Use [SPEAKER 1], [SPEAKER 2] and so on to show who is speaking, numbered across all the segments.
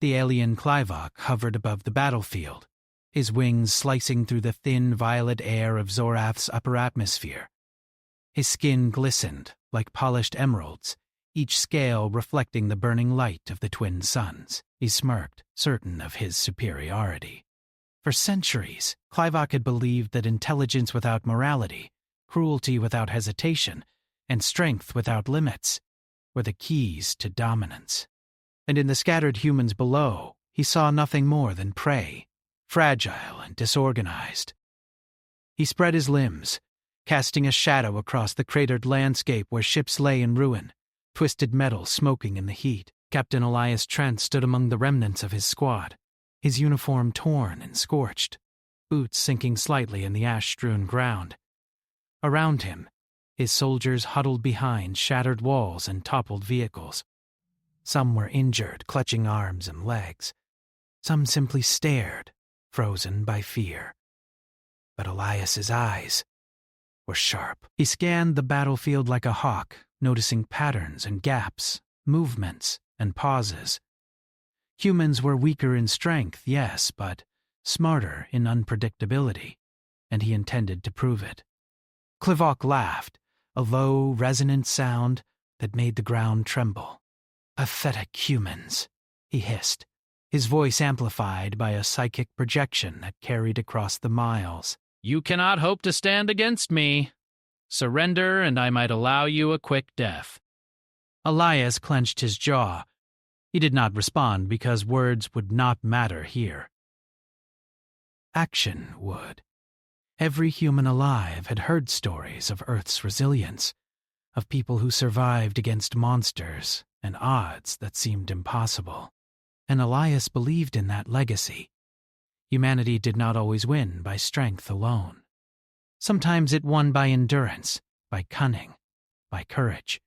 [SPEAKER 1] The alien Clivock hovered above the battlefield, his wings slicing through the thin violet air of Zorath's upper atmosphere. His skin glistened like polished emeralds, each scale reflecting the burning light of the twin suns. He smirked, certain of his superiority. For centuries, Clivock had believed that intelligence without morality, cruelty without hesitation, and strength without limits were the keys to dominance. And in the scattered humans below, he saw nothing more than prey, fragile and disorganized. He spread his limbs, casting a shadow across the cratered landscape where ships lay in ruin, twisted metal smoking in the heat. Captain Elias Trent stood among the remnants of his squad, his uniform torn and scorched, boots sinking slightly in the ash-strewn ground. Around him, his soldiers huddled behind shattered walls and toppled vehicles. Some were injured, clutching arms and legs. Some simply stared, frozen by fear. But Elias's eyes were sharp. He scanned the battlefield like a hawk, noticing patterns and gaps, movements and pauses. Humans were weaker in strength, yes, but smarter in unpredictability, and he intended to prove it. Clivock laughed, a low, resonant sound that made the ground tremble. "Pathetic humans," he hissed, his voice amplified by a psychic projection that carried across the miles.
[SPEAKER 2] "You cannot hope to stand against me. Surrender, and I might allow you a quick death."
[SPEAKER 1] Elias clenched his jaw. He did not respond because words would not matter here. Action would. Every human alive had heard stories of Earth's resilience, of people who survived against monsters and odds that seemed impossible. And Elias believed in that legacy. Humanity did not always win by strength alone. Sometimes it won by endurance, by cunning, by courage.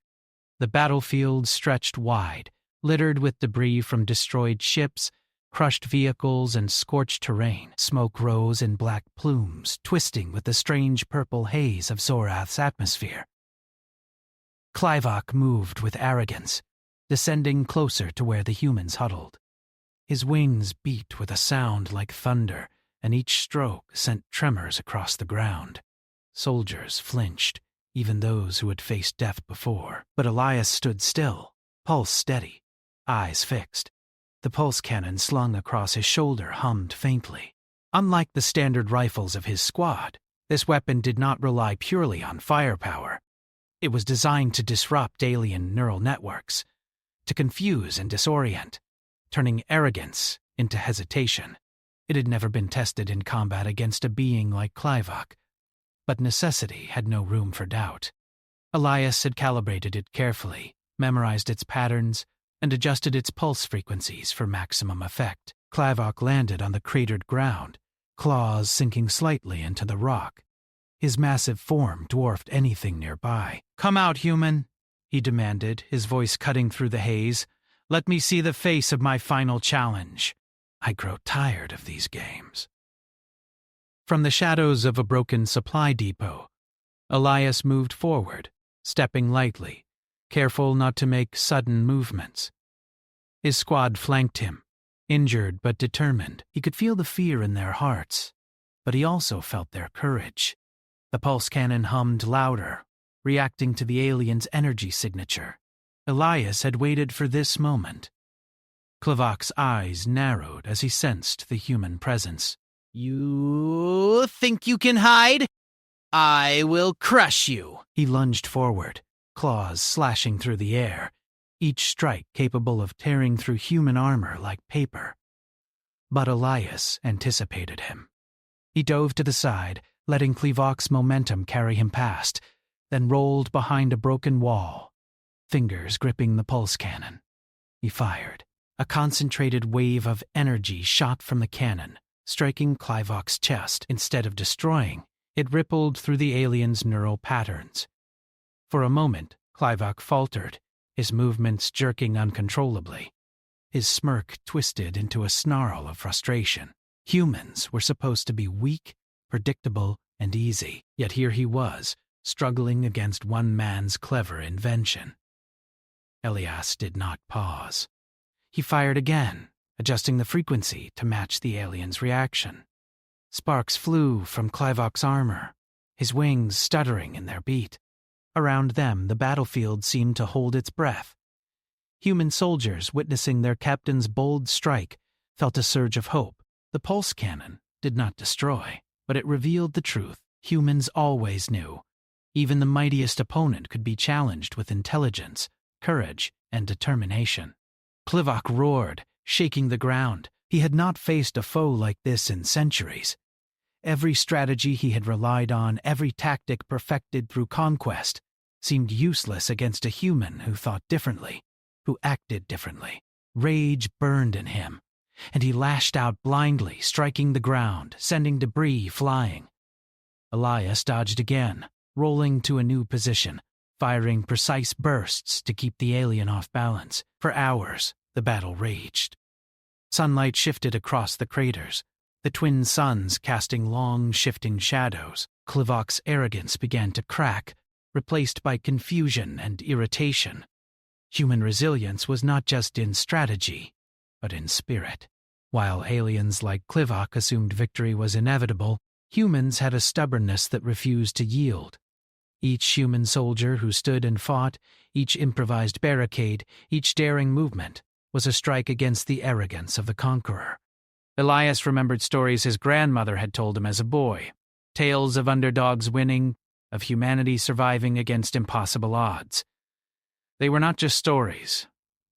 [SPEAKER 1] The battlefield stretched wide, littered with debris from destroyed ships, crushed vehicles, and scorched terrain. Smoke rose in black plumes, twisting with the strange purple haze of Zorath's atmosphere. Clivock moved with arrogance, descending closer to where the humans huddled. His wings beat with a sound like thunder, and each stroke sent tremors across the ground. Soldiers flinched, even those who had faced death before. But Elias stood still, pulse steady, eyes fixed. The pulse cannon slung across his shoulder hummed faintly. Unlike the standard rifles of his squad, this weapon did not rely purely on firepower. It was designed to disrupt alien neural networks, to confuse and disorient, turning arrogance into hesitation. It had never been tested in combat against a being like Clivock, but necessity had no room for doubt. Elias had calibrated it carefully, memorized its patterns, and adjusted its pulse frequencies for maximum effect. Clivock landed on the cratered ground, claws sinking slightly into the rock. His massive form dwarfed anything nearby. "Come out, human," he demanded, his voice cutting through the haze. "Let me see the face of my final challenge. I grow tired of these games." From the shadows of a broken supply depot, Elias moved forward, stepping lightly, careful not to make sudden movements. His squad flanked him, injured but determined. He could feel the fear in their hearts, but he also felt their courage. The pulse cannon hummed louder, reacting to the alien's energy signature. Elias had waited for this moment. Clivock's eyes narrowed as he sensed the human presence. "You think you can hide? I will crush you." He lunged forward, claws slashing through the air, each strike capable of tearing through human armor like paper. But Elias anticipated him. He dove to the side, letting Clivock's momentum carry him past, then rolled behind a broken wall, fingers gripping the pulse cannon. He fired. A concentrated wave of energy shot from the cannon, striking Clivock's chest. Instead of destroying, it rippled through the alien's neural patterns. For a moment, Clivock faltered, his movements jerking uncontrollably. His smirk twisted into a snarl of frustration. Humans were supposed to be weak, predictable, and easy, yet here he was, struggling against one man's clever invention. Elias did not pause. He fired again, adjusting the frequency to match the alien's reaction. Sparks flew from Clivok's armor, his wings stuttering in their beat. Around them, the battlefield seemed to hold its breath. Human soldiers, witnessing their captain's bold strike, felt a surge of hope. The pulse cannon did not destroy, but it revealed the truth humans always knew. Even the mightiest opponent could be challenged with intelligence, courage, and determination. Clivok roared, shaking the ground. He had not faced a foe like this in centuries. Every strategy he had relied on, every tactic perfected through conquest, seemed useless against a human who thought differently, who acted differently. Rage burned in him, and he lashed out blindly, striking the ground, sending debris flying. Elias dodged again, rolling to a new position, firing precise bursts to keep the alien off balance. For hours, the battle raged. Sunlight shifted across the craters, the twin suns casting long, shifting shadows. Clivok's arrogance began to crack, replaced by confusion and irritation. Human resilience was not just in strategy, but in spirit. While aliens like Clivok assumed victory was inevitable, humans had a stubbornness that refused to yield. Each human soldier who stood and fought, each improvised barricade, each daring movement, was a strike against the arrogance of the conqueror. Elias remembered stories his grandmother had told him as a boy, tales of underdogs winning, of humanity surviving against impossible odds. They were not just stories.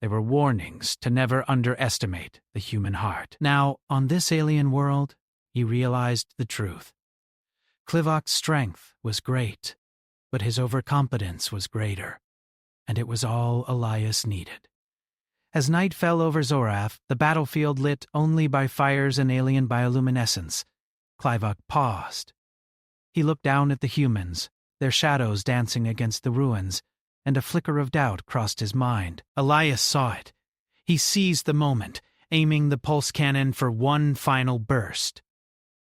[SPEAKER 1] They were warnings to never underestimate the human heart. Now, on this alien world, he realized the truth. Clivok's strength was great, but his overconfidence was greater, and it was all Elias needed. As night fell over Zorath, the battlefield lit only by fires and alien bioluminescence, Clivok paused. He looked down at the humans, their shadows dancing against the ruins, and a flicker of doubt crossed his mind. Elias saw it. He seized the moment, aiming the pulse cannon for one final burst.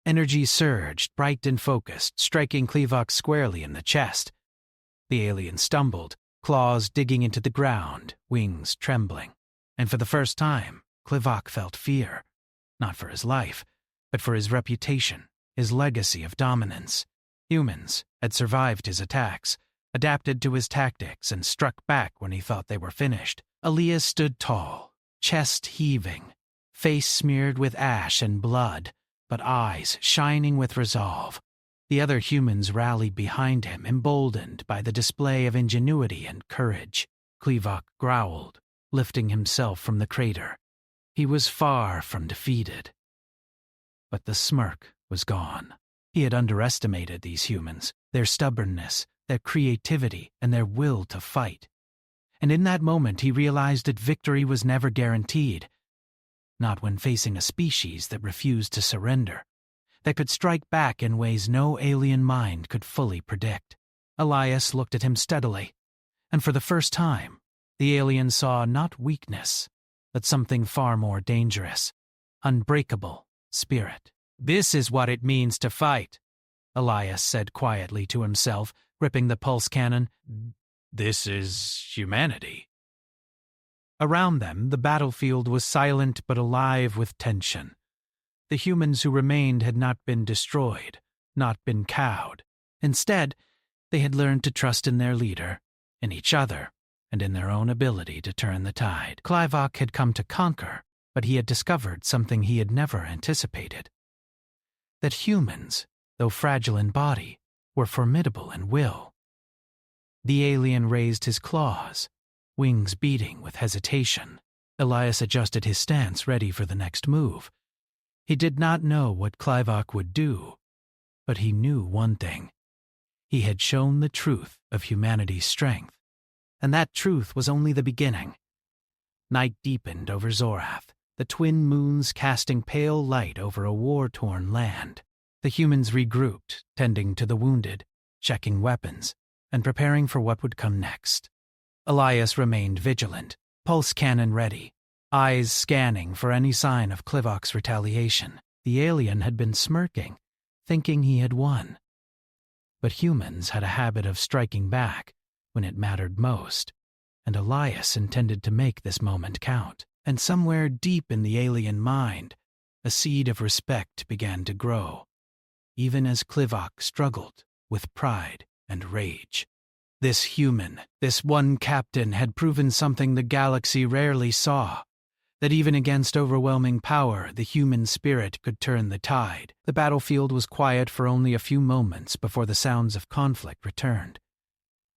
[SPEAKER 1] Energy surged, bright and focused, striking Clivok squarely in the chest. The alien stumbled, claws digging into the ground, wings trembling. And for the first time, Clivok felt fear, not for his life, but for his reputation, his legacy of dominance. Humans had survived his attacks, adapted to his tactics, and struck back when he thought they were finished. Elias stood tall, chest heaving, face smeared with ash and blood, but eyes shining with resolve. The other humans rallied behind him, emboldened by the display of ingenuity and courage. Clivok growled, lifting himself from the crater. He was far from defeated. But the smirk was gone. He had underestimated these humans, their stubbornness, their creativity, and their will to fight. And in that moment he realized that victory was never guaranteed. Not when facing a species that refused to surrender, that could strike back in ways no alien mind could fully predict. Elias looked at him steadily, and for the first time, the alien saw not weakness, but something far more dangerous, unbreakable spirit. "This is what it means to fight," Elias said quietly to himself, gripping the pulse cannon. "This is humanity." Around them, the battlefield was silent but alive with tension. The humans who remained had not been destroyed, not been cowed. Instead, they had learned to trust in their leader, in each other, and in their own ability to turn the tide. Clivok had come to conquer, but he had discovered something he had never anticipated. That humans, though fragile in body, were formidable in will. The alien raised his claws, wings beating with hesitation. Elias adjusted his stance, ready for the next move. He did not know what Clivok would do, but he knew one thing. He had shown the truth of humanity's strength. And that truth was only the beginning. Night deepened over Zorath, the twin moons casting pale light over a war-torn land. The humans regrouped, tending to the wounded, checking weapons, and preparing for what would come next. Elias remained vigilant, pulse cannon ready, eyes scanning for any sign of Clivok's retaliation. The alien had been smirking, thinking he had won. But humans had a habit of striking back when it mattered most, and Elias intended to make this moment count. And somewhere deep in the alien mind, a seed of respect began to grow, even as Clivock struggled with pride and rage. This human, this one captain, had proven something the galaxy rarely saw, that even against overwhelming power, the human spirit could turn the tide. The battlefield was quiet for only a few moments before the sounds of conflict returned.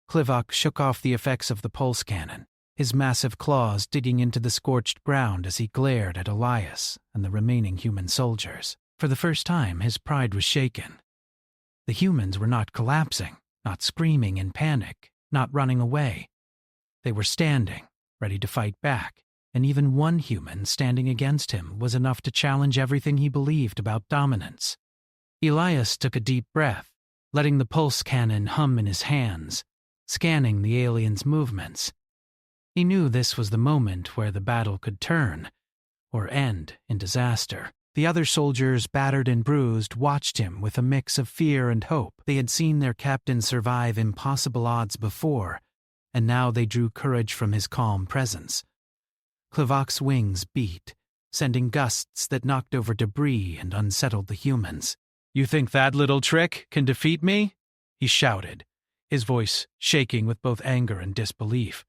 [SPEAKER 1] Clivock shook off the effects of the pulse cannon, his massive claws digging into the scorched ground as he glared at Elias and the remaining human soldiers. For the first time, his pride was shaken. The humans were not collapsing, not screaming in panic, not running away. They were standing, ready to fight back, and even one human standing against him was enough to challenge everything he believed about dominance. Elias took a deep breath, letting the pulse cannon hum in his hands, scanning the alien's movements. He knew this was the moment where the battle could turn, or end in disaster. The other soldiers, battered and bruised, watched him with a mix of fear and hope. They had seen their captain survive impossible odds before, and now they drew courage from his calm presence. Clivock's wings beat, sending gusts that knocked over debris and unsettled the humans. "You think that little trick can defeat me?" he shouted, his voice shaking with both anger and disbelief.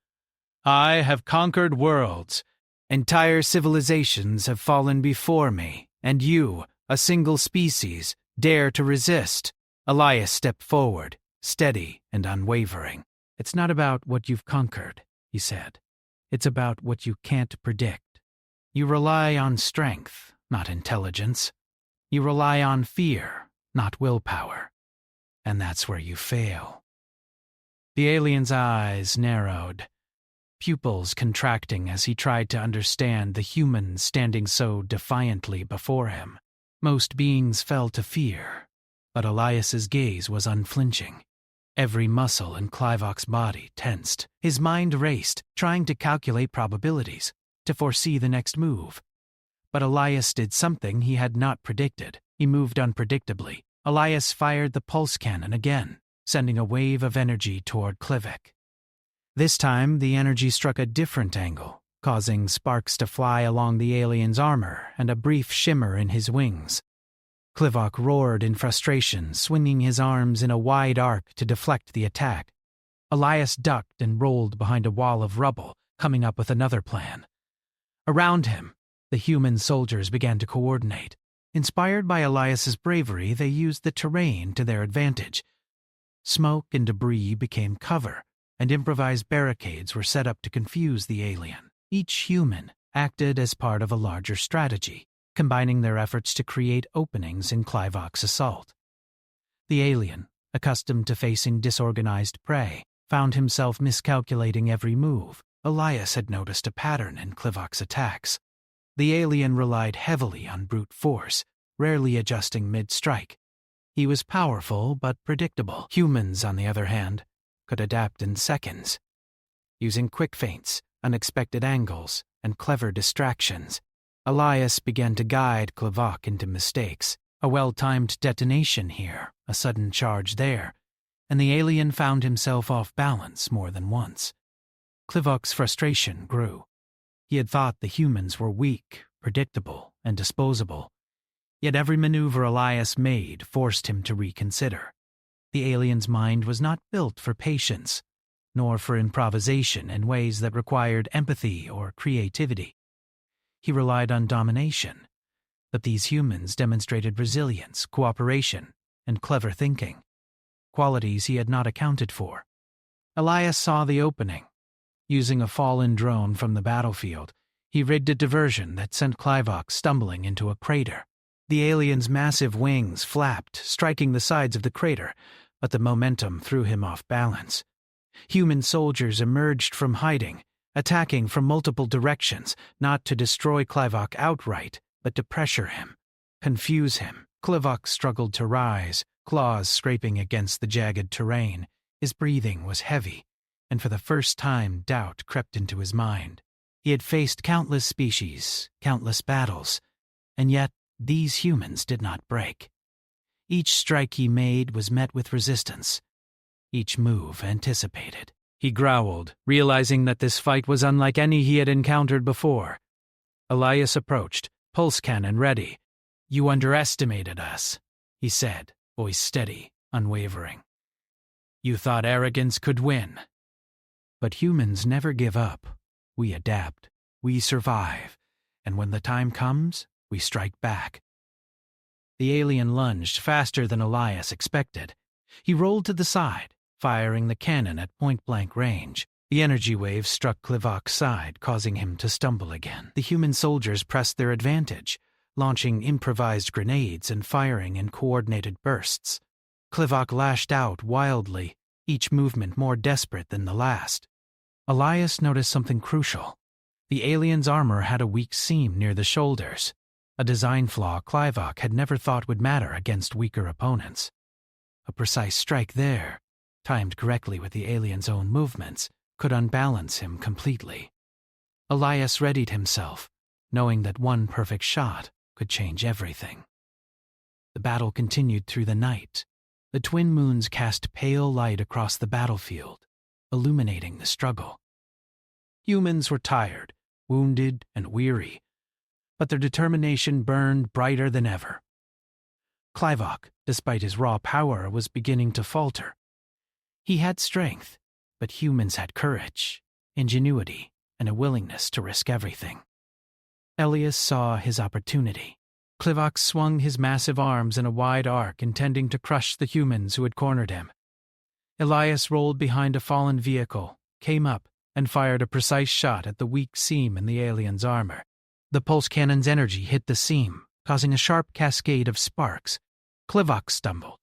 [SPEAKER 1] "I have conquered worlds. Entire civilizations have fallen before me, and you, a single species, dare to resist." Elias stepped forward, steady and unwavering. "It's not about what you've conquered," he said. "It's about what you can't predict. You rely on strength, not intelligence. You rely on fear, not willpower. And that's where you fail." The alien's eyes narrowed, pupils contracting as he tried to understand the humans standing so defiantly before him. Most beings fell to fear, but Elias's gaze was unflinching. Every muscle in Clivock's body tensed. His mind raced, trying to calculate probabilities, to foresee the next move. But Elias did something he had not predicted. He moved unpredictably. Elias fired the pulse cannon again, sending a wave of energy toward Clivock. This time, the energy struck a different angle, causing sparks to fly along the alien's armor and a brief shimmer in his wings. Clivock roared in frustration, swinging his arms in a wide arc to deflect the attack. Elias ducked and rolled behind a wall of rubble, coming up with another plan. Around him, the human soldiers began to coordinate. Inspired by Elias's bravery, they used the terrain to their advantage. Smoke and debris became cover, and improvised barricades were set up to confuse the alien. Each human acted as part of a larger strategy, combining their efforts to create openings in Clivock's assault. The alien, accustomed to facing disorganized prey, found himself miscalculating every move. Elias had noticed a pattern in Clivock's attacks. The alien relied heavily on brute force, rarely adjusting mid-strike. He was powerful but predictable. Humans, on the other hand, could adapt in seconds. Using quick feints, unexpected angles, and clever distractions, Elias began to guide Clivock into mistakes. A well-timed detonation here, a sudden charge there, and the alien found himself off balance more than once. Clivock's frustration grew. He had thought the humans were weak, predictable, and disposable. Yet every maneuver Elias made forced him to reconsider. The alien's mind was not built for patience, nor for improvisation in ways that required empathy or creativity. He relied on domination, but these humans demonstrated resilience, cooperation, and clever thinking, qualities he had not accounted for. Elias saw the opening. Using a fallen drone from the battlefield, he rigged a diversion that sent Clivock stumbling into a crater. The alien's massive wings flapped, striking the sides of the crater, but the momentum threw him off balance. Human soldiers emerged from hiding, attacking from multiple directions, not to destroy Clivock outright, but to pressure him, confuse him. Clivock struggled to rise, claws scraping against the jagged terrain. His breathing was heavy, and for the first time doubt crept into his mind. He had faced countless species, countless battles, and yet these humans did not break. Each strike he made was met with resistance, each move anticipated. He growled, realizing that this fight was unlike any he had encountered before. Elias approached, pulse cannon ready. "You underestimated us," he said, voice steady, unwavering. "You thought arrogance could win." But humans never give up. We adapt, we survive, and when the time comes, we strike back. The alien lunged faster than Elias expected. He rolled to the side, firing the cannon at point-blank range. The energy wave struck Klivok's side, causing him to stumble again. The human soldiers pressed their advantage, launching improvised grenades and firing in coordinated bursts. Klivok lashed out wildly, each movement more desperate than the last. Elias noticed something crucial. The alien's armor had a weak seam near the shoulders, a design flaw Klivok had never thought would matter against weaker opponents. A precise strike there, timed correctly with the alien's own movements, could unbalance him completely. Elias readied himself, knowing that one perfect shot could change everything. The battle continued through the night. The twin moons cast pale light across the battlefield, illuminating the struggle. Humans were tired, wounded, and weary, but their determination burned brighter than ever. Klivok, despite his raw power, was beginning to falter. He had strength, but humans had courage, ingenuity, and a willingness to risk everything. Elias saw his opportunity. Klivok swung his massive arms in a wide arc, intending to crush the humans who had cornered him. Elias rolled behind a fallen vehicle, came up, and fired a precise shot at the weak seam in the alien's armor. The pulse cannon's energy hit the seam, causing a sharp cascade of sparks. Klivok stumbled,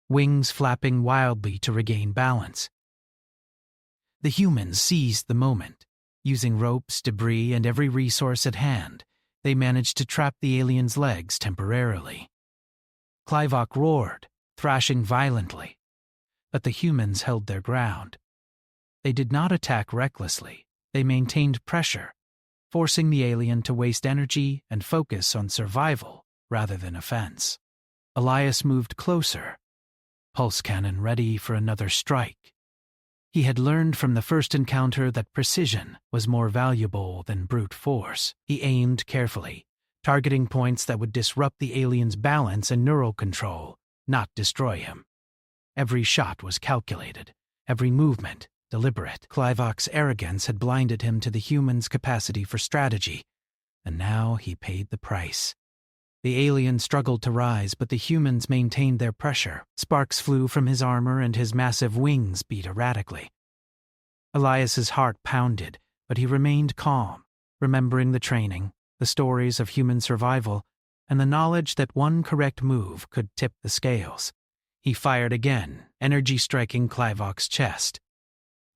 [SPEAKER 1] wings flapping wildly to regain balance. The humans seized the moment. Using ropes, debris, and every resource at hand, they managed to trap the alien's legs temporarily. Klivok roared, thrashing violently, but the humans held their ground. They did not attack recklessly. They maintained pressure, forcing the alien to waste energy and focus on survival rather than offense. Elias moved closer, pulse cannon ready for another strike. He had learned from the first encounter that precision was more valuable than brute force. He aimed carefully, targeting points that would disrupt the alien's balance and neural control, not destroy him. Every shot was calculated, every movement deliberate. Klivok's arrogance had blinded him to the human's capacity for strategy, and now he paid the price. The alien struggled to rise, but the humans maintained their pressure. Sparks flew from his armor and his massive wings beat erratically. Elias's heart pounded, but he remained calm, remembering the training, the stories of human survival, and the knowledge that one correct move could tip the scales. He fired again, energy striking Klivok's chest.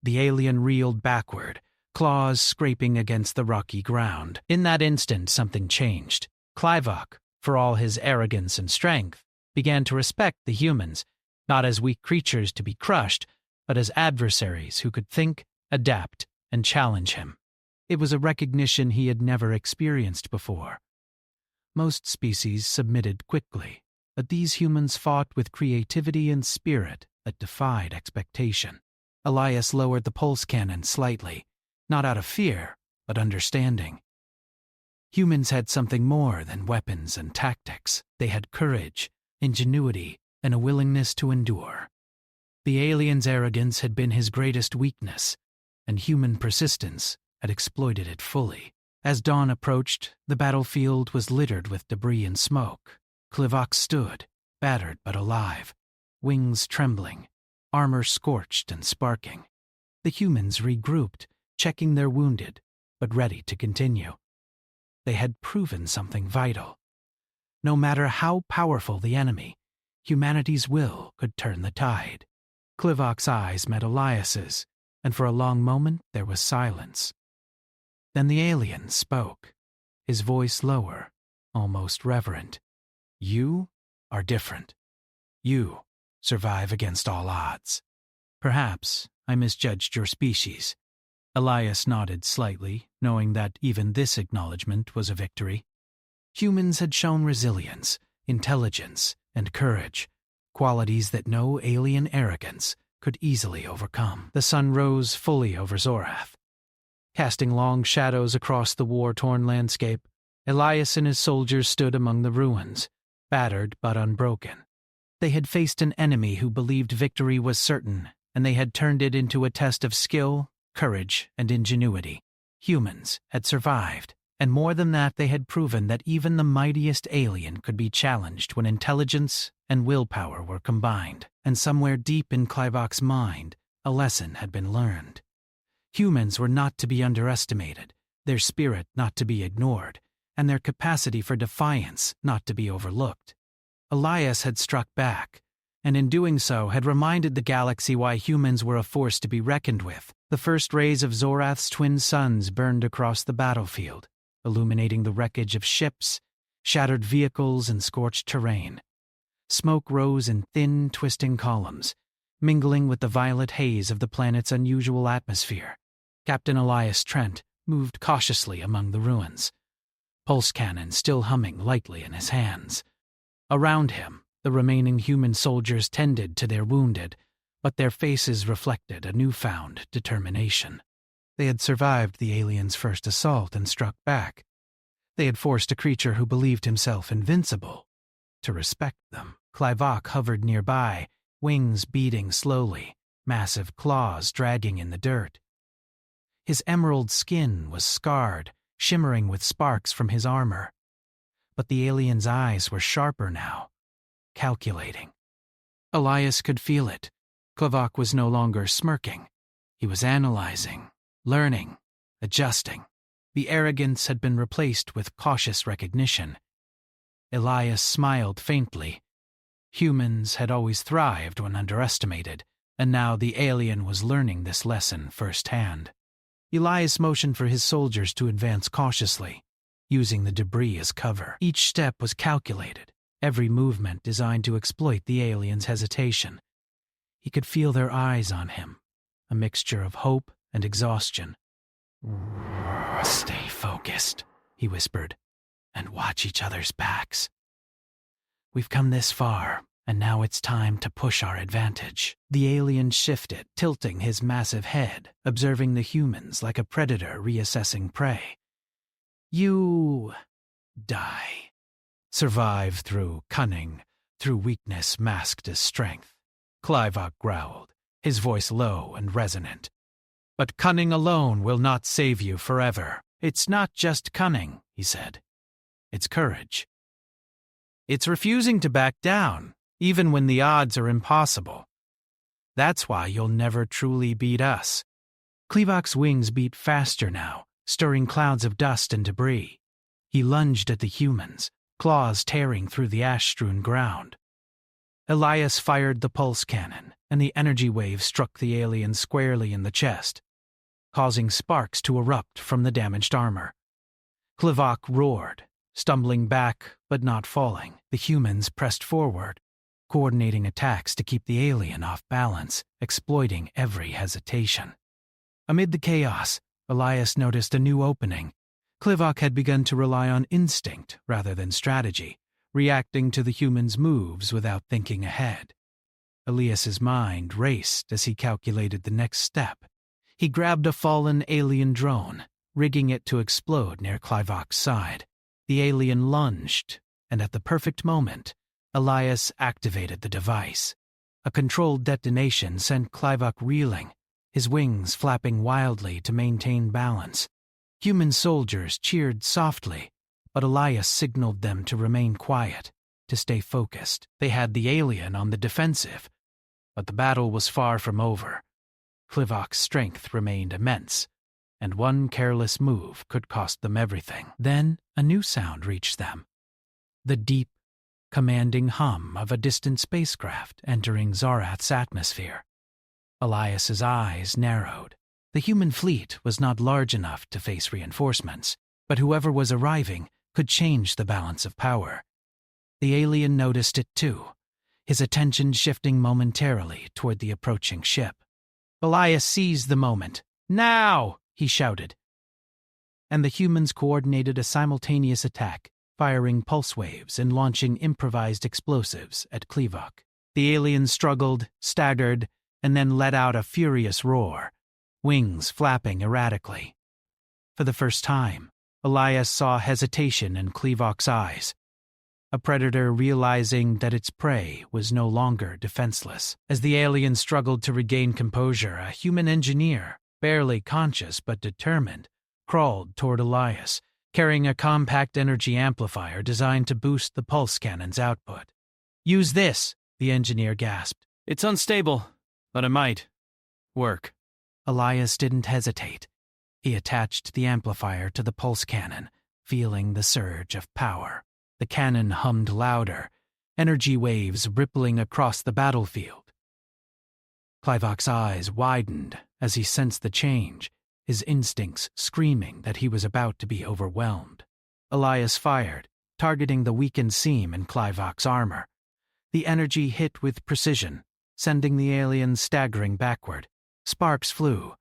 [SPEAKER 1] The alien reeled backward, claws scraping against the rocky ground. In that instant, something changed. Klivok, for all his arrogance and strength, began to respect the humans, not as weak creatures to be crushed, but as adversaries who could think, adapt, and challenge him. It was a recognition he had never experienced before. Most species submitted quickly, but these humans fought with creativity and spirit that defied expectation. Elias lowered the pulse cannon slightly, not out of fear, but understanding. Humans had something more than weapons and tactics. They had courage, ingenuity, and a willingness to endure. The alien's arrogance had been his greatest weakness, and human persistence had exploited it fully. As dawn approached, the battlefield was littered with debris and smoke. Klivok stood, battered but alive, wings trembling, armor scorched and sparking. The humans regrouped, checking their wounded, but ready to continue. They had proven something vital. No matter how powerful the enemy, humanity's will could turn the tide. Klivok's eyes met Elias's, and for a long moment there was silence. Then the alien spoke, his voice lower, almost reverent. "You are different. You survive against all odds. Perhaps I misjudged your species." Elias nodded slightly, knowing that even this acknowledgement was a victory. Humans had shown resilience, intelligence, and courage, qualities that no alien arrogance could easily overcome. The sun rose fully over Zorath, casting long shadows across the war-torn landscape. Elias and his soldiers stood among the ruins, battered but unbroken. They had faced an enemy who believed victory was certain, and they had turned it into a test of skill, courage, and ingenuity. Humans had survived, and more than that, they had proven that even the mightiest alien could be challenged when intelligence and willpower were combined. And somewhere deep in Clivok's mind, a lesson had been learned. Humans were not to be underestimated, their spirit not to be ignored, and their capacity for defiance not to be overlooked. Elias had struck back, and in doing so had reminded the galaxy why humans were a force to be reckoned with. The first rays of Zorath's twin suns burned across the battlefield, illuminating the wreckage of ships, shattered vehicles, and scorched terrain. Smoke rose in thin, twisting columns, mingling with the violet haze of the planet's unusual atmosphere. Captain Elias Trent moved cautiously among the ruins, pulse cannon still humming lightly in his hands. Around him, the remaining human soldiers tended to their wounded, but their faces reflected a newfound determination. They had survived the aliens' first assault and struck back. They had forced a creature who believed himself invincible to respect them. Clivok hovered nearby, wings beating slowly, massive claws dragging in the dirt. His emerald skin was scarred, shimmering with sparks from his armor. But the alien's eyes were sharper now, calculating. Elias could feel it. Clivok was no longer smirking. He was analyzing, learning, adjusting. The arrogance had been replaced with cautious recognition. Elias smiled faintly. Humans had always thrived when underestimated, and now the alien was learning this lesson firsthand. Elias motioned for his soldiers to advance cautiously, using the debris as cover. Each step was calculated, every movement designed to exploit the alien's hesitation. He could feel their eyes on him, a mixture of hope and exhaustion. "Stay focused," he whispered, "and watch each other's backs. We've come this far, and now it's time to push our advantage." The alien shifted, tilting his massive head, observing the humans like a predator reassessing prey. "You die. Survive through cunning, through weakness masked as strength," Clivok growled, his voice low and resonant. "But cunning alone will not save you forever. It's not just cunning," he said. "It's courage. It's refusing to back down, even when the odds are impossible. That's why you'll never truly beat us." Clivok's wings beat faster now, stirring clouds of dust and debris. He lunged at the humans, claws tearing through the ash-strewn ground. Elias fired the pulse cannon, and the energy wave struck the alien squarely in the chest, causing sparks to erupt from the damaged armor. Clivok roared, stumbling back but not falling. The humans pressed forward, coordinating attacks to keep the alien off balance, exploiting every hesitation. Amid the chaos, Elias noticed a new opening. Clivok had begun to rely on instinct rather than strategy, reacting to the humans' moves without thinking ahead. Elias's mind raced as he calculated the next step. He grabbed a fallen alien drone, rigging it to explode near Clivok's side. The alien lunged, and at the perfect moment, Elias activated the device. A controlled detonation sent Clivok reeling, his wings flapping wildly to maintain balance. Human soldiers cheered softly, but Elias signaled them to remain quiet, to stay focused. They had the alien on the defensive, but the battle was far from over. Clivok's strength remained immense, and one careless move could cost them everything. Then a new sound reached them. The deep, commanding hum of a distant spacecraft entering Zorath's atmosphere. Elias's eyes narrowed. The human fleet was not large enough to face reinforcements, but whoever was arriving could change the balance of power. The alien noticed it too, his attention shifting momentarily toward the approaching ship. Elias seized the moment. "Now!" he shouted. And the humans coordinated a simultaneous attack, firing pulse waves and launching improvised explosives at Clivok. The alien struggled, staggered, and then let out a furious roar, wings flapping erratically. For the first time, Elias saw hesitation in Klevok's eyes, a predator realizing that its prey was no longer defenseless. As the alien struggled to regain composure, a human engineer, barely conscious but determined, crawled toward Elias, carrying a compact energy amplifier designed to boost the pulse cannon's output. "Use this," the engineer gasped.
[SPEAKER 2] "It's unstable, but it might work."
[SPEAKER 1] Elias didn't hesitate. He attached the amplifier to the pulse cannon, feeling the surge of power. The cannon hummed louder, energy waves rippling across the battlefield. Klevok's eyes widened as he sensed the change, his instincts screaming that he was about to be overwhelmed. Elias fired, targeting the weakened seam in Klevok's armor. The energy hit with precision, sending the alien staggering backward. Sparks flew,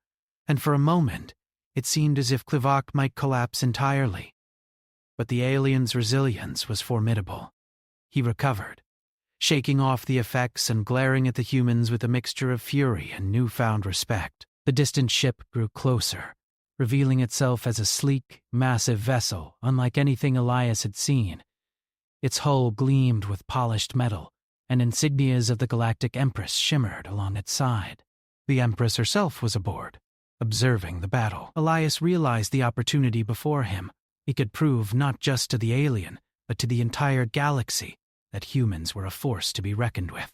[SPEAKER 1] and for a moment, it seemed as if Klevok might collapse entirely. But the alien's resilience was formidable. He recovered, shaking off the effects and glaring at the humans with a mixture of fury and newfound respect. The distant ship grew closer, revealing itself as a sleek, massive vessel unlike anything Elias had seen. Its hull gleamed with polished metal, and insignias of the Galactic Empress shimmered along its side. The Empress herself was aboard, observing the battle. Elias realized the opportunity before him. He could prove not just to the alien, but to the entire galaxy, that humans were a force to be reckoned with.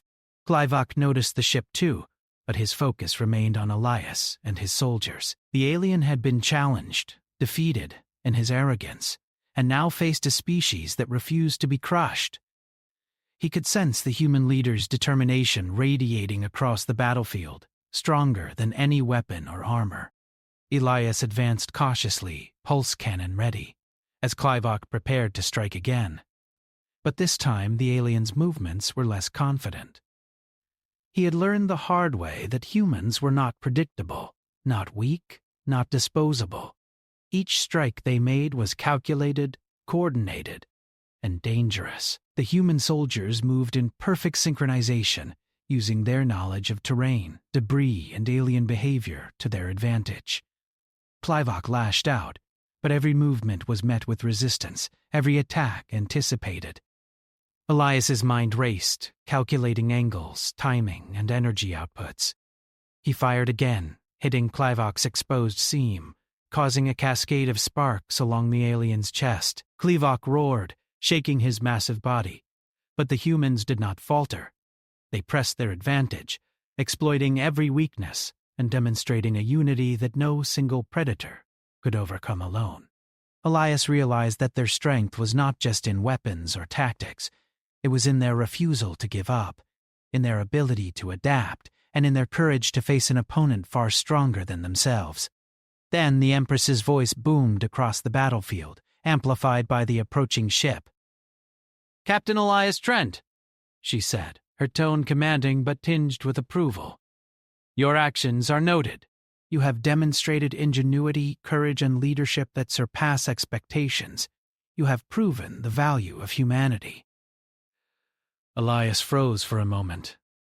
[SPEAKER 1] Klevok noticed the ship too, but his focus remained on Elias and his soldiers. The alien had been challenged, defeated, in his arrogance, and now faced a species that refused to be crushed. He could sense the human leader's determination radiating across the battlefield, stronger than any weapon or armor. Elias advanced cautiously, pulse cannon ready, as Klevok prepared to strike again. But this time the alien's movements were less confident. He had learned the hard way that humans were not predictable, not weak, not disposable. Each strike they made was calculated, coordinated, and dangerous. The human soldiers moved in perfect synchronization, using their knowledge of terrain, debris, and alien behavior to their advantage. Klevok lashed out, but every movement was met with resistance, every attack anticipated. Elias's mind raced, calculating angles, timing, and energy outputs. He fired again, hitting Klevok's exposed seam, causing a cascade of sparks along the alien's chest. Klevok roared, shaking his massive body. But the humans did not falter. They pressed their advantage, exploiting every weakness and demonstrating a unity that no single predator could overcome alone. Elias realized that their strength was not just in weapons or tactics. It was in their refusal to give up, in their ability to adapt, and in their courage to face an opponent far stronger than themselves. Then the Empress's voice boomed across the battlefield, amplified by the approaching ship.
[SPEAKER 2] "Captain Elias Trent," she said, her tone commanding but tinged with approval. "Your actions are noted.
[SPEAKER 1] You have demonstrated ingenuity, courage, and leadership that surpass expectations. You have proven the value of humanity."
[SPEAKER 2] Elias froze for a moment,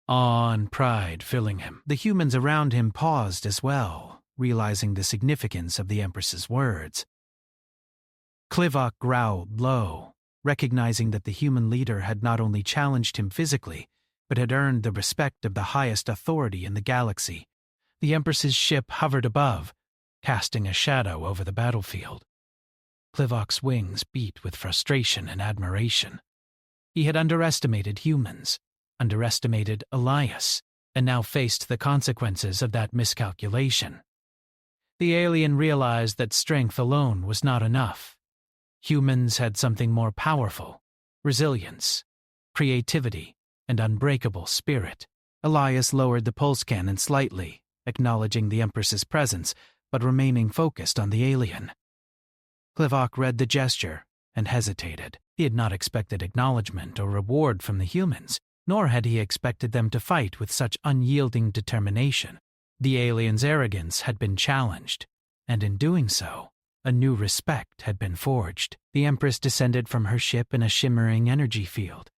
[SPEAKER 2] awe and pride filling him.
[SPEAKER 1] The humans around him paused as well, realizing the significance of the Empress's words. Klevok growled low, recognizing that the human leader had not only challenged him physically, but had earned the respect of the highest authority in the galaxy. The Empress's ship hovered above, casting a shadow over the battlefield. Klevok's wings beat with frustration and admiration. He had underestimated humans, underestimated Elias, and now faced the consequences of that miscalculation. The alien realized that strength alone was not enough. Humans had something more powerful: resilience, creativity, and unbreakable spirit. Elias lowered the pulse cannon slightly, acknowledging the Empress's presence, but remaining focused on the alien. Klevok read the gesture and hesitated. He had not expected acknowledgement or reward from the humans, nor had he expected them to fight with such unyielding determination. The alien's arrogance had been challenged, and in doing so, a new respect had been forged. The Empress descended from her ship in a shimmering energy field,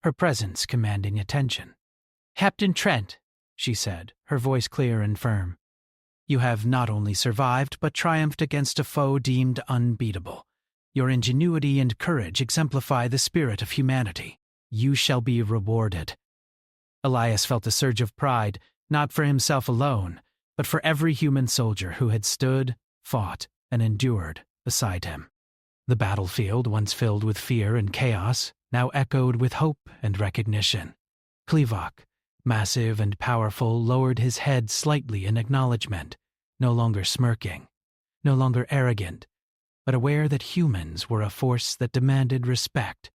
[SPEAKER 1] her presence commanding attention. "Captain Trent," she said, her voice clear and firm. You have not only survived, but triumphed against a foe deemed unbeatable. Your ingenuity and courage exemplify the spirit of humanity. You shall be rewarded." Elias felt a surge of pride, not for himself alone, but for every human soldier who had stood, fought, and endured beside him. The battlefield, once filled with fear and chaos, now echoed with hope and recognition. Klivok, massive and powerful, lowered his head slightly in acknowledgement, no longer smirking, no longer arrogant, but aware that humans were a force that demanded respect.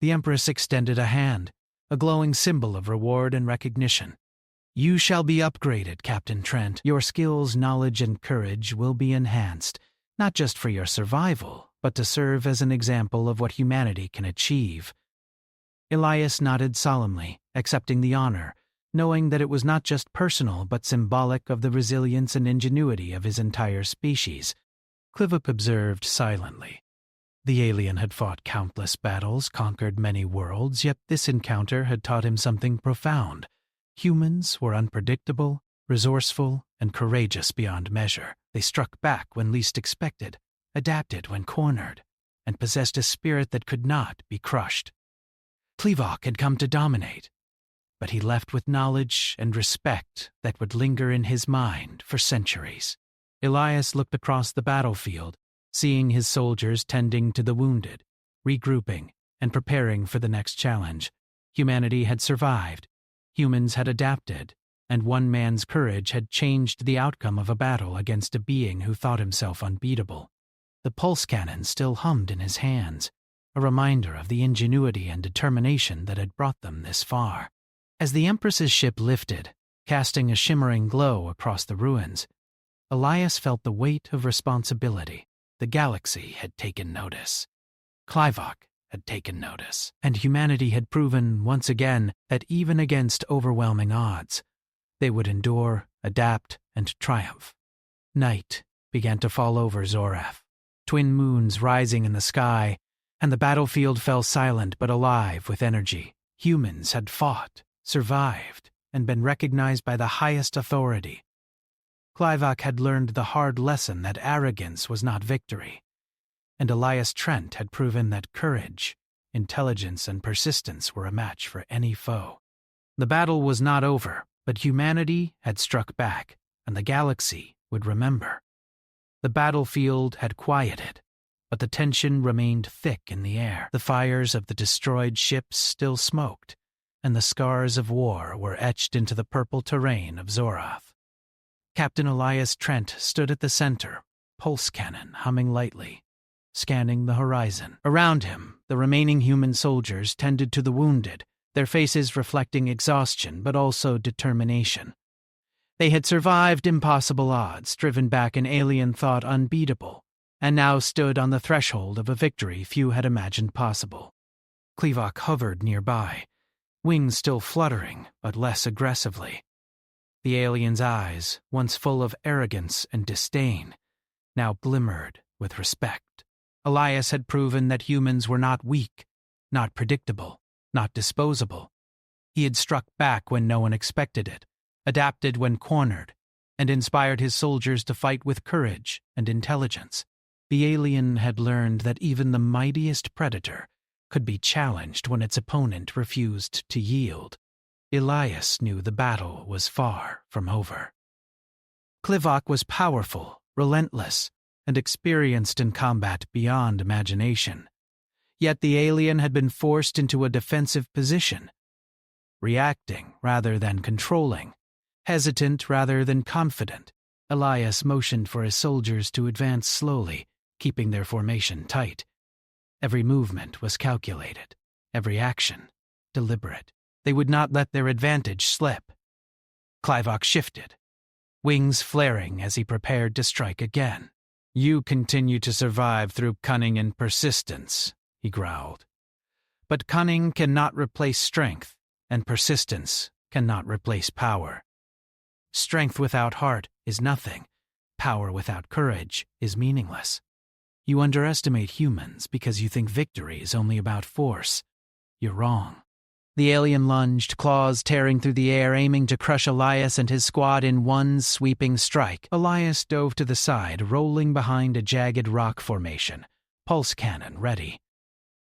[SPEAKER 1] The Empress extended a hand, a glowing symbol of reward and recognition. "You shall be upgraded, Captain Trent. Your skills, knowledge, and courage will be enhanced, not just for your survival, but to serve as an example of what humanity can achieve." Elias nodded solemnly, accepting the honor, knowing that it was not just personal but symbolic of the resilience and ingenuity of his entire species. Klivok observed silently. The alien had fought countless battles, conquered many worlds, yet this encounter had taught him something profound. Humans were unpredictable, resourceful, and courageous beyond measure. They struck back when least expected, adapted when cornered, and possessed a spirit that could not be crushed. Klivok had come to dominate, but he left with knowledge and respect that would linger in his mind for centuries. Elias looked across the battlefield, seeing his soldiers tending to the wounded, regrouping, and preparing for the next challenge. Humanity had survived, humans had adapted, and one man's courage had changed the outcome of a battle against a being who thought himself unbeatable. The pulse cannon still hummed in his hands, a reminder of the ingenuity and determination that had brought them this far. As the Empress's ship lifted, casting a shimmering glow across the ruins, Elias felt the weight of responsibility. The galaxy had taken notice. Klivok had taken notice, and humanity had proven once again that even against overwhelming odds, they would endure, adapt, and triumph. Night began to fall over Zorath, twin moons rising in the sky, and the battlefield fell silent but alive with energy. Humans had fought, survived, and been recognized by the highest authority. Klivok had learned the hard lesson that arrogance was not victory, and Elias Trent had proven that courage, intelligence, and persistence were a match for any foe. The battle was not over, but humanity had struck back, and the galaxy would remember. The battlefield had quieted, but the tension remained thick in the air. The fires of the destroyed ships still smoked, and the scars of war were etched into the purple terrain of Zorath. Captain Elias Trent stood at the center, pulse cannon humming lightly, scanning the horizon. Around him, the remaining human soldiers tended to the wounded, their faces reflecting exhaustion but also determination. They had survived impossible odds, driven back an alien thought unbeatable, and now stood on the threshold of a victory few had imagined possible. Klivok hovered nearby, wings still fluttering but less aggressively. The alien's eyes, once full of arrogance and disdain, now glimmered with respect. Elias had proven that humans were not weak, not predictable, not disposable. He had struck back when no one expected it, adapted when cornered, and inspired his soldiers to fight with courage and intelligence. The alien had learned that even the mightiest predator could be challenged when its opponent refused to yield. Elias knew the battle was far from over. Klivok was powerful, relentless, and experienced in combat beyond imagination. Yet the alien had been forced into a defensive position, reacting rather than controlling, hesitant rather than confident. Elias motioned for his soldiers to advance slowly, keeping their formation tight. Every movement was calculated, every action deliberate. They would not let their advantage slip. Klivok shifted, wings flaring as he prepared to strike again. "You continue to survive through cunning and persistence," he growled. "But cunning cannot replace strength, and persistence cannot replace power. Strength without heart is nothing. Power without courage is meaningless. You underestimate humans because you think victory is only about force. You're wrong.
[SPEAKER 2] The alien lunged, claws tearing through the air, aiming to crush Elias and his squad in one sweeping strike. Elias dove to the side, rolling behind a jagged rock formation, pulse cannon ready.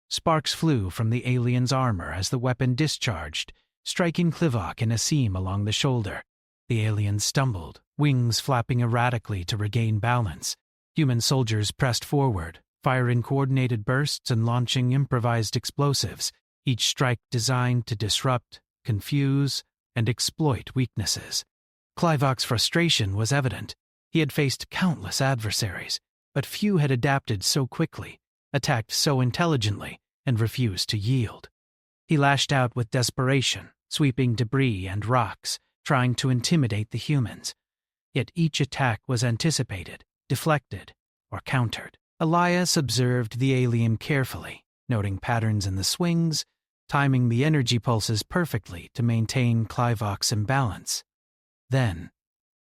[SPEAKER 2] Sparks flew from the alien's armor as the weapon discharged, striking Clivock in a seam along the shoulder. The alien stumbled, wings flapping erratically to regain balance. Human soldiers pressed forward, firing coordinated bursts and launching improvised explosives, each strike designed to disrupt, confuse, and exploit weaknesses. Clivock's frustration was evident. He had faced countless adversaries, but few had adapted so quickly, attacked so intelligently, and refused to yield. He lashed out with desperation, sweeping debris and rocks, trying to intimidate the humans. Yet each attack was anticipated, deflected, or countered. Elias observed the alien carefully, noting patterns in the swings, timing the energy pulses perfectly to maintain Clivock's imbalance. Then,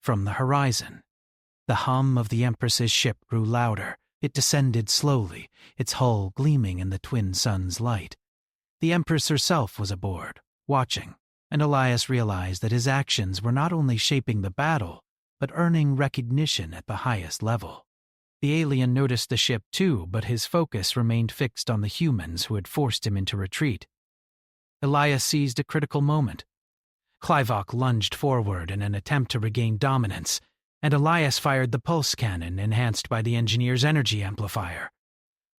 [SPEAKER 2] from the horizon, the hum of the Empress's ship grew louder. It descended slowly, its hull gleaming in the twin suns' light. The Empress herself was aboard, watching, and Elias realized that his actions were not only shaping the battle, but earning recognition at the highest level. The alien noticed the ship too, but his focus remained fixed on the humans who had forced him into retreat. Elias seized a critical moment. Clivock lunged forward in an attempt to regain dominance, and Elias fired the pulse cannon enhanced by the engineer's energy amplifier.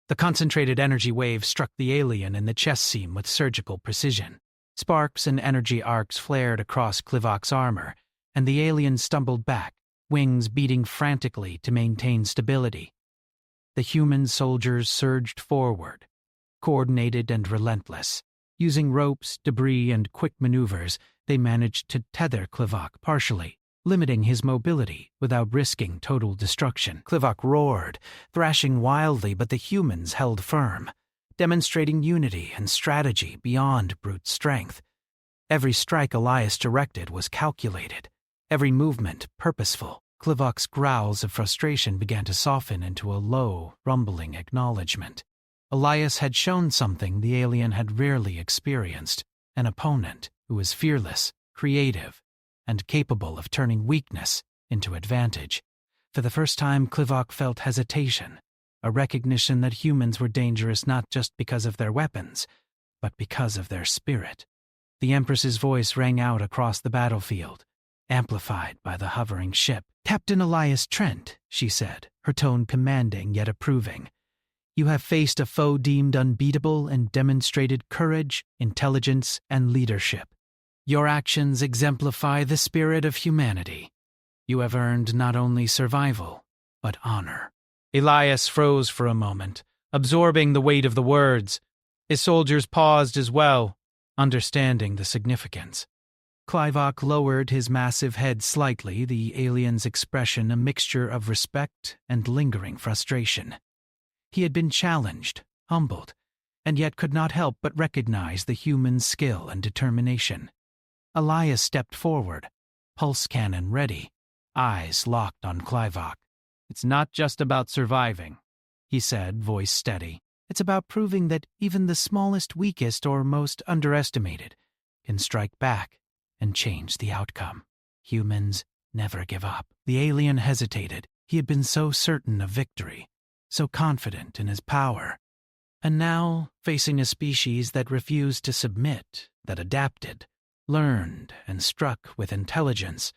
[SPEAKER 2] The concentrated energy wave struck the alien in the chest seam with surgical precision. Sparks and energy arcs flared across Clivock's armor, and the alien stumbled back, wings beating frantically to maintain stability. The human soldiers surged forward, coordinated and relentless. Using ropes, debris, and quick maneuvers, they managed to tether Clivock partially, limiting his mobility without risking total destruction. Clivock roared, thrashing wildly, but the humans held firm, demonstrating unity and strategy beyond brute strength. Every strike Elias directed was calculated, every movement purposeful. Clivock's growls of frustration began to soften into a low, rumbling acknowledgement. Elias had shown something the alien had rarely experienced, an opponent who was fearless, creative, and capable of turning weakness into advantage. For the first time, Clivock felt hesitation, a recognition that humans were dangerous not just because of their weapons, but because of their spirit. The Empress's voice rang out across the battlefield, amplified by the hovering ship. "Captain Elias Trent," she said, her tone commanding yet approving. "You have faced a foe deemed unbeatable and demonstrated courage, intelligence, and leadership. Your actions exemplify the spirit of humanity. You have earned not only survival, but honor." Elias froze for a moment, absorbing the weight of the words. His soldiers paused as well, understanding the significance. Clivock lowered his massive head slightly, the alien's expression a mixture of respect and lingering frustration. He had been challenged, humbled, and yet could not help but recognize the human's skill and determination. Elias stepped forward, pulse cannon ready, eyes locked on Clivock. "It's not just about surviving," he said, voice steady. "It's about proving that even the smallest, weakest, or most underestimated can strike back and change the outcome. Humans never give up." The alien hesitated. He had been so certain of victory, so confident in his power. And now, facing a species that refused to submit, that adapted, learned, and struck with intelligence,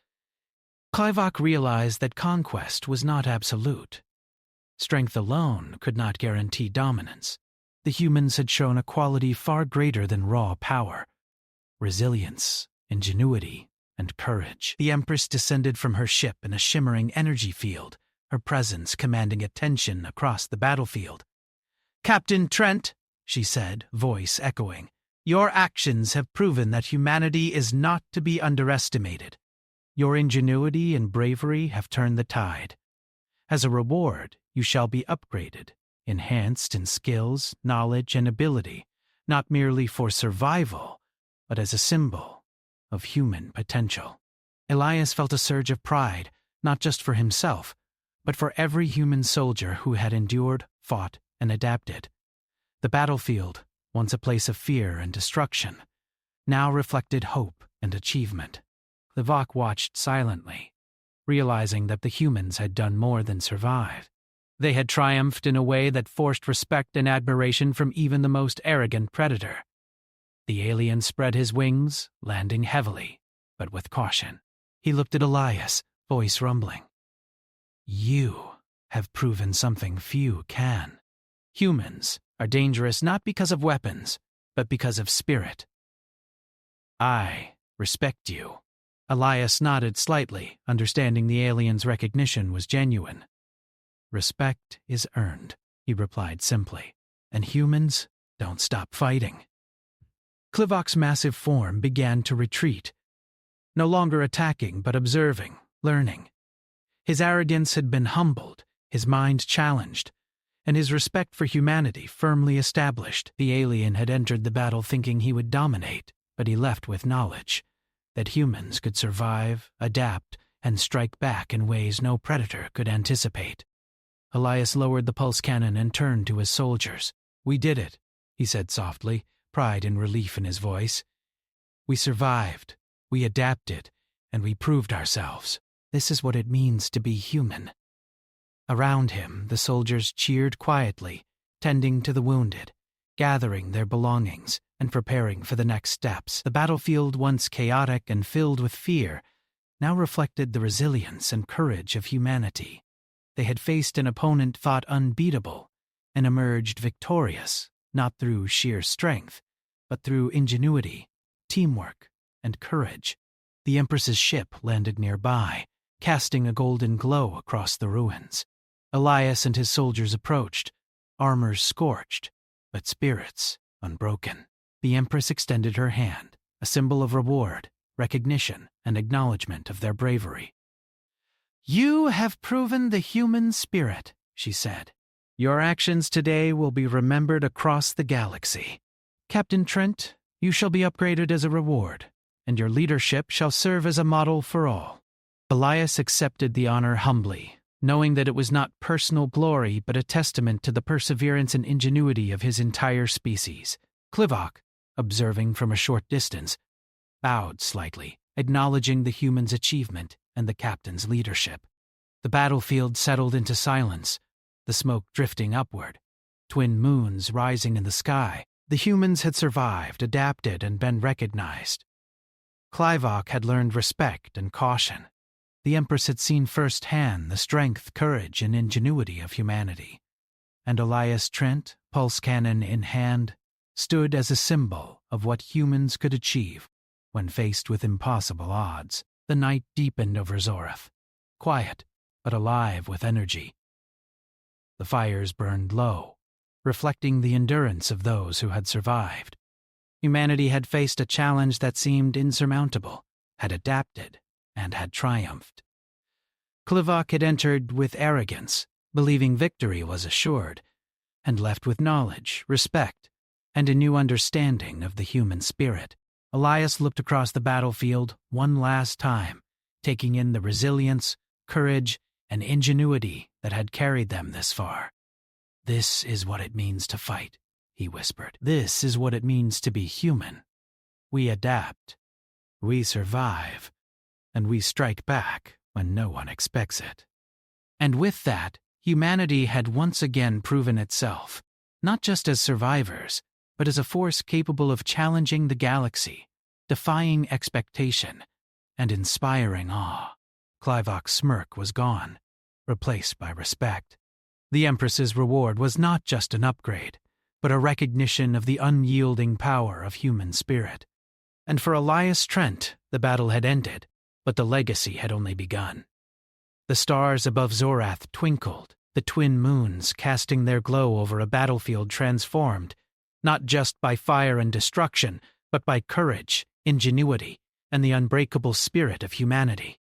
[SPEAKER 2] Clivock realized that conquest was not absolute. Strength alone could not guarantee dominance. The humans had shown a quality far greater than raw power: resilience, ingenuity, and courage. The Empress descended from her ship in a shimmering energy field, her presence commanding attention across the battlefield. "Captain Trent," she said, voice echoing, "your actions have proven that humanity is not to be underestimated. Your ingenuity and bravery have turned the tide. As a reward, you shall be upgraded, enhanced in skills, knowledge, and ability, not merely for survival, but as a symbol of human potential." Elias felt a surge of pride, not just for himself, but for every human soldier who had endured, fought, and adapted. The battlefield, once a place of fear and destruction, now reflected hope and achievement. Livok watched silently, realizing that the humans had done more than survive. They had triumphed in a way that forced respect and admiration from even the most arrogant predator. The alien spread his wings, landing heavily, but with caution. He looked at Elias, voice rumbling. You have proven something few can. Humans are dangerous not because of weapons, but because of spirit. I respect you. Elias nodded slightly, understanding the alien's recognition was genuine. Respect is earned, he replied simply, and humans don't stop fighting. Klivok's massive form began to retreat, no longer attacking but observing, learning. His arrogance had been humbled, his mind challenged, and his respect for humanity firmly established. The alien had entered the battle thinking he would dominate, but he left with knowledge that humans could survive, adapt, and strike back in ways no predator could anticipate. Elias lowered the pulse cannon and turned to his soldiers. We did it, he said softly, pride and relief in his voice. We survived, we adapted, and we proved ourselves. This is what it means to be human. Around him, the soldiers cheered quietly, tending to the wounded, gathering their belongings, and preparing for the next steps. The battlefield, once chaotic and filled with fear, now reflected the resilience and courage of humanity. They had faced an opponent thought unbeatable and emerged victorious, not through sheer strength, but through ingenuity, teamwork, and courage. The Empress's ship landed nearby, casting a golden glow across the ruins. Elias and his soldiers approached, armors scorched, but spirits unbroken. The Empress extended her hand, a symbol of reward, recognition, and acknowledgement of their bravery. You have proven the human spirit, she said. Your actions today will be remembered across the galaxy. Captain Trent, you shall be upgraded as a reward, and your leadership shall serve as a model for all. Elias accepted the honor humbly, knowing that it was not personal glory but a testament to the perseverance and ingenuity of his entire species. Klivok, observing from a short distance, bowed slightly, acknowledging the human's achievement and the captain's leadership. The battlefield settled into silence, the smoke drifting upward, twin moons rising in the sky. The humans had survived, adapted, and been recognized. Klivok had learned respect and caution. The Empress had seen firsthand the strength, courage, and ingenuity of humanity. And Elias Trent, pulse cannon in hand, stood as a symbol of what humans could achieve when faced with impossible odds. The night deepened over Zorath, quiet but alive with energy. The fires burned low, reflecting the endurance of those who had survived. Humanity had faced a challenge that seemed insurmountable, had adapted, and had triumphed. Klivok had entered with arrogance, believing victory was assured, and left with knowledge, respect, and a new understanding of the human spirit. Elias looked across the battlefield one last time, taking in the resilience, courage, and ingenuity that had carried them this far. This is what it means to fight, he whispered. This is what it means to be human. We adapt, we survive, and we strike back when no one expects it. And with that, humanity had once again proven itself, not just as survivors, but as a force capable of challenging the galaxy, defying expectation, and inspiring awe. Klivok's smirk was gone, replaced by respect. The Empress's reward was not just an upgrade, but a recognition of the unyielding power of human spirit. And for Elias Trent, the battle had ended, but the legacy had only begun. The stars above Zorath twinkled, the twin moons casting their glow over a battlefield transformed, not just by fire and destruction, but by courage, ingenuity, and the unbreakable spirit of humanity.